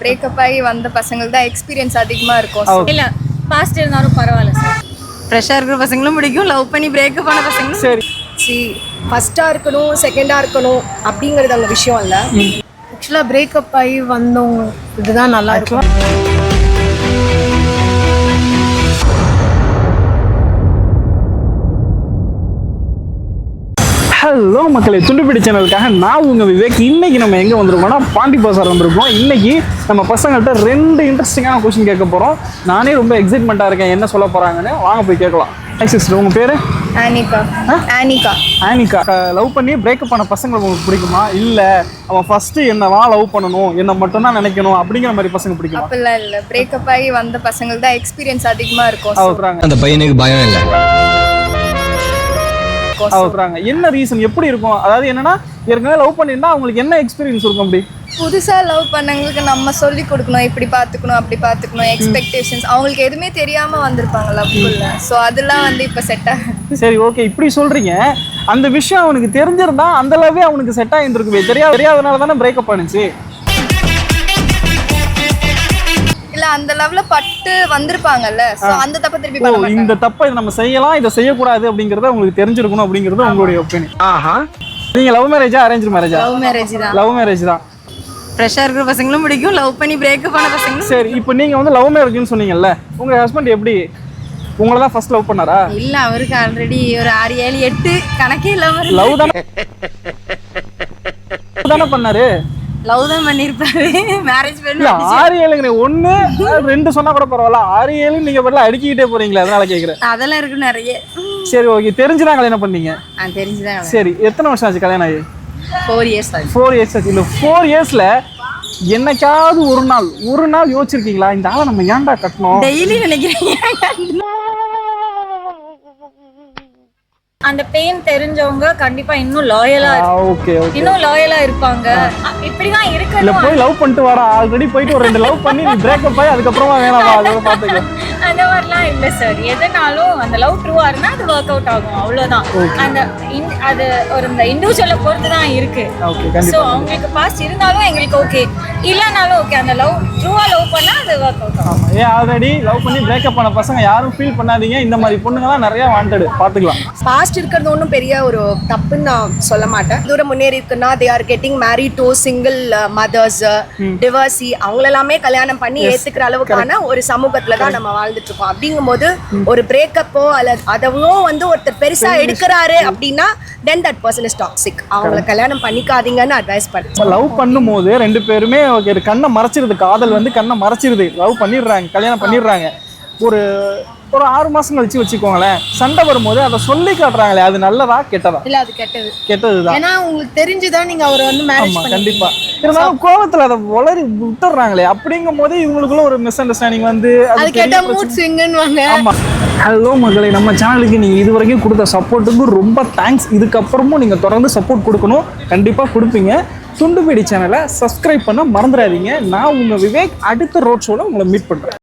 Breakup ஆகி வந்த பசங்களுக்கு தான் எக்ஸ்பீரியன்ஸ் அதிகமாக இருக்கும். இல்ல பாஸ்ட் இருந்தாலும் பரவாயில்ல சார். ஃப்ரெஷ்ஷாக இருக்கிற பசங்களும் பிடிக்கும், லவ் பண்ணி பிரேக்கப் ஆன பசங்களும். சரி ஃபர்ஸ்ட்டாக இருக்கணும் செகண்டாக இருக்கணும் அப்படிங்கிறது அந்த விஷயம் இல்லை. ஆக்சுவலாக பிரேக்கப் ஆகி வந்தவங்க இதுதான் நல்லா இருக்கும். ஹலோ மக்களே, துண்டுபிடி சேனலுக்காக நான் உங்கள் விவேக். இன்னைக்கு நம்ம எங்கே வந்திருக்கோம்னா பாண்டி பசார் வந்திருக்கோம். இன்னைக்கு நம்ம பசங்கள்கிட்ட 2 இன்ட்ரெஸ்டிங்கான கொஸ்டின் கேட்க போகிறோம். நானே ரொம்ப எக்ஸைட்மெண்ட்டாக இருக்கேன் என்ன சொல்ல போகிறாங்கன்னு. வாங்க போய் கேட்கலாம். சிஸ்டர், உங்கள் பேர்? ஆனிகா. ஆனிகா. ஆனிகா. லவ் பண்ணி பிரேக்கப் பண்ண பசங்களை உங்களுக்கு பிடிக்குமா, இல்லை அவன் ஃபஸ்ட்டு என்னதான் லவ் பண்ணணும், என்ன மட்டும்தான் நினைக்கணும் அப்படிங்கிற மாதிரி பசங்க பிடிக்குமா? அப்படிலாம் இல்லை, பிரேக்கப் ஆகி வந்த பசங்களுக்கு தான் எக்ஸ்பீரியன்ஸ் அதிகமாக இருக்கும். அந்த பையனுக்கு பயம் இல்லை. என்ன ரீசன், எப்படி இருக்கும்? அதாவது என்னன்னா, ஏற்கனவே லவ் பண்ணிருந்தா அவங்களுக்கு என்ன எக்ஸ்பீரியன்ஸ் இருக்கும்? அப்படி புதுசா லவ் பண்ணவங்களுக்கு நம்ம சொல்லி கொடுக்கணும், இப்படி பார்த்துக்கணும் அப்படி பார்த்துக்கணும், எக்ஸ்பெக்டேஷன்ஸ் அவங்களுக்கு எதுவுமே தெரியாம வந்திருப்பாங்க லவ்க்குள்ள. ஸோ அதெல்லாம் வந்து இப்போ செட் ஆகும். சரி, ஓகே, இப்படி சொல்றீங்க. அந்த விஷயம் அவனுக்கு தெரிஞ்சிருந்தா அந்த லவ்வே அவனுக்கு செட் ஆகிருக்குமே. தெரியாதனால தானே பிரேக்கப் பண்ணுச்சு. இல்ல அந்த லவ்ல பட்டு வந்திருப்பாங்கல்ல, சோ அந்த தப்பை திருப்பி பண்ண மாட்டாங்க. இந்த தப்பை நம்ம செய்யலாம், இதை செய்யக்கூடாது அப்படிங்கறத உங்களுக்கு தெரிஞ்சிருக்கணும் அப்படிங்கறது உங்களுடைய ஒப்பீனியன். நீங்க லவ் மேரேஜா அரேஞ்ச் மேரேஜா? லவ் மேரேஜ் தான். லவ் மேரேஜ் தான். ஃப்ரெஷ்ஷாக இருக்கிற பசங்களும் பிடிக்கும், லவ் பண்ணி பிரேக்கப் ஆன பசங்களும். சரி, இப்போ நீங்க வந்து லவ் மேரேஜ்னு சொன்னீங்கல்ல, உங்க ஹஸ்பண்ட் எப்படி உங்களை தான் ஃபர்ஸ்ட் லவ் பண்ணாரா? இல்ல, அவருக்கு ஆல்ரெடி ஒரு 6 7 8 கணக்கே இல்லாம லவ் தானே பண்ணாரு. லவ் தான் பண்ணிருப்பாரு. மேரேஜ் பண்ணி 6 7 1 2 சொன்னா கூட பரவாயில்ல, 6 7 நீங்க பதிலா அடிக்கிட்டே போறீங்களா, அதனால கேக்குறேன். அதெல்லாம் இருக்கு நிறைய. சரி, ஓகே. தெரிஞ்சுதான் கல்யாணம் பண்ணீங்க? தெரிஞ்சுதான். சரி, எத்தனை வருஷம் ஆச்சு கல்யாணம் ஆகி? 4 years ஆச்சு. 4 years ஆச்சு. இந்த 4 yearsல என்னைக்காவது ஒரு நாள் யோசிச்சிருக்கீங்களா, இந்த ஆளை நம்ம ஏன்டா கட்டணும்? டெய்லி நினைக்கிறீங்க. அந்த பெயின் தெரிஞ்சவங்க கண்டிப்பா இன்னும் லாயலா இருப்பாங்க. இப்படிதான் இல்ல, இருக்கணும். போய் லவ் பண்ணிட்டு வாடா, ஆல்ரெடி போயிட்டு ஒரு 2 லவ் பண்ணி நீ பிரேக்கப் ஆகி அதுக்கப்புறமா வேணாமா அதை பாத்துக்க. அந்த மாதிரிலாம் இல்ல சார். எதனாலும் அந்த லவ் ட்ரூவா இருந்தா அது ஒர்க் அவுட் ஆகும், அவ்வளவுதான். அது ஒரு இந்த இண்டிவிஜுவலை பொறுத்து தான் இருக்கு. சோ அவங்களுக்கு பாஸ்ட் இருந்தாலும் எங்களுக்கு ஓகே, இல்லனாலும் ஓகே. அந்த லவ் ட்ரூவா லவ் பண்ணா அது ஒர்க் அவுட் ஆகும். ஏன் ஆல்ரெடி லவ் பண்ணி பிரேக்கப் பண்ண பசங்க யாரும் ஃபீல் பண்ணாதீங்க. இந்த மாதிரி பொண்ணுங்கலாம் நிறைய வாண்டட், பாத்துக்கலாம். பாஸ்ட் இருக்கிறது ஒன்றும் பெரிய ஒரு தப்புன்னு நான் சொல்ல மாட்டேன். தூரம் முன்னேறி இருக்குன்னா they are getting married to single mothers, divorcee, அவங்களெல்லாமே கல்யாணம் பண்ணி ஏத்துக்கிற அளவுக்கான ஒரு சமூகத்துல தான் நம்ம வாழ்ந்துட்டு இருக்கோம். அப்படிங்கும்போது ஒரு பிரேக்கப்போ அல்லது அதவும் வந்து ஒருத்தர் பெருசா எடுக்கிறாரு அப்படின்னா then that person is toxic. அவங்கள கல்யாணம் பண்ணிக்காதீங்கன்னு அட்வைஸ் பண்ணேன். லவ் பண்ணும்போது 2 பேருமே கண்ணை மறைச்சிருது, காதல் வந்து கண்ணை மறைச்சிருது. லவ் பண்ணிடுறாங்க, கல்யாணம் பண்ணிடுறாங்க. ஒரு 6 மாசம் கழிச்சு வச்சுக்கோங்களேன், சண்டை வரும்போது அதை சொல்லி காட்டுறாங்களே, அது நல்லதா கெட்டதா? இல்ல, அது கெட்டதுதான். ஏன்னா உங்களுக்கு தெரிஞ்சுதான் நீங்க அவர் வந்து மேரேஜ் பண்ணீங்க. கண்டிப்பா. இருந்தாலும் கோவத்துல அதை வளரி விட்டுறாங்களே, அப்படிங்கும் போது இவங்களுக்குள்ள ஒரு மிஸ் அண்டர்ஸ்டாண்டிங் வந்து அது கேட்டா மூட் ஸ்விங்னுவாங்க. ஆமா. ஹலோ மகளே, நம்ம சேனலுக்கு நீங்க இது வரைக்கும் கொடுத்த சப்போர்ட்டுக்கு ரொம்ப தேங்க்ஸ். இதுக்கப்புறமும் நீங்க தொடர்ந்து சப்போர்ட் கொடுக்கணும், கண்டிப்பா கொடுப்பீங்க. துண்டுபிடி சேனலை சப்ஸ்கிரைப் பண்ண மறந்துடாதீங்க. நான் உங்க விவேக் அடுத்த ரோட் ஷோல உங்களை மீட் பண்றேன்.